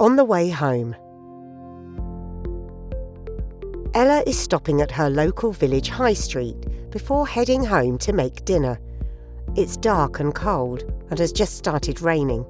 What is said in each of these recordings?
On the way home. Ella is stopping at her local village high street before heading home to make dinner. It's dark and cold and has just started raining.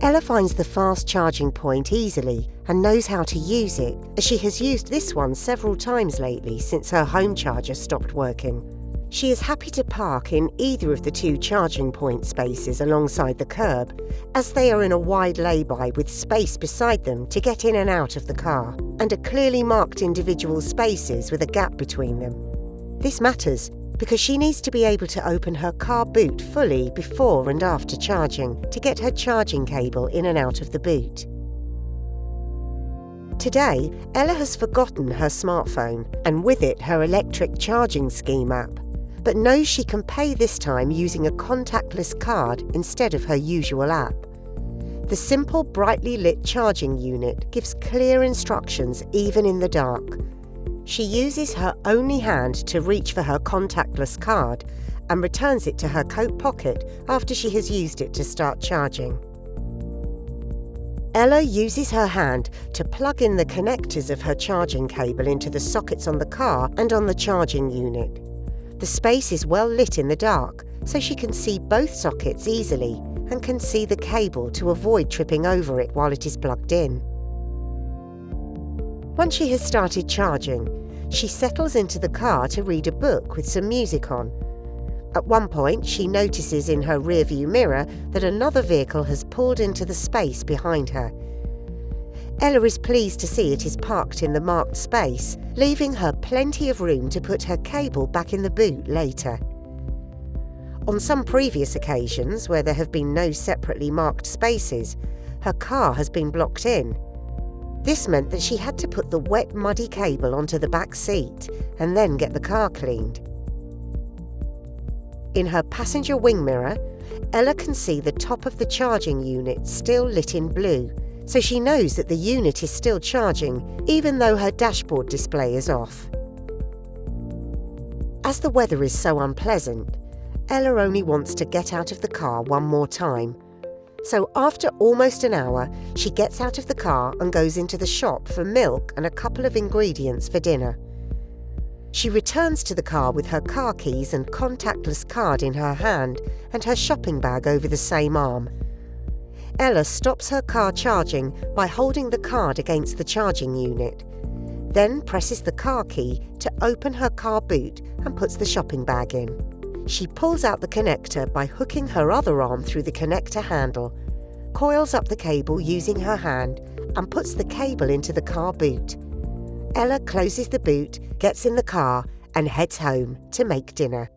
Ella finds the fast charging point easily and knows how to use it, as she has used this one several times lately since her home charger stopped working. She is happy to park in either of the two charging point spaces alongside the curb, as they are in a wide lay-by with space beside them to get in and out of the car, and are clearly marked individual spaces with a gap between them. This matters because she needs to be able to open her car boot fully before and after charging to get her charging cable in and out of the boot. Today, Ella has forgotten her smartphone and with it her electric charging scheme app, but knows she can pay this time using a contactless card instead of her usual app. The simple brightly lit charging unit gives clear instructions even in the dark. She uses her only hand to reach for her contactless card and returns it to her coat pocket after she has used it to start charging. Ella uses her hand to plug in the connectors of her charging cable into the sockets on the car and on the charging unit. The space is well lit in the dark, so she can see both sockets easily and can see the cable to avoid tripping over it while it is plugged in. Once she has started charging, she settles into the car to read a book with some music on. At one point, she notices in her rearview mirror that another vehicle has pulled into the space behind her. Ella is pleased to see it is parked in the marked space, leaving her plenty of room to put her cable back in the boot later. On some previous occasions, where there have been no separately marked spaces, her car has been blocked in. This meant that she had to put the wet, muddy cable onto the back seat and then get the car cleaned. In her passenger wing mirror, Ella can see the top of the charging unit still lit in blue, so she knows that the unit is still charging even though her dashboard display is off. As the weather is so unpleasant, Ella only wants to get out of the car one more time. So after almost an hour, she gets out of the car and goes into the shop for milk and a couple of ingredients for dinner. She returns to the car with her car keys and contactless card in her hand and her shopping bag over the same arm. Ella stops her car charging by holding the card against the charging unit, then presses the car key to open her car boot and puts the shopping bag in. She pulls out the connector by hooking her other arm through the connector handle, coils up the cable using her hand, and puts the cable into the car boot. Ella closes the boot, gets in the car, and heads home to make dinner.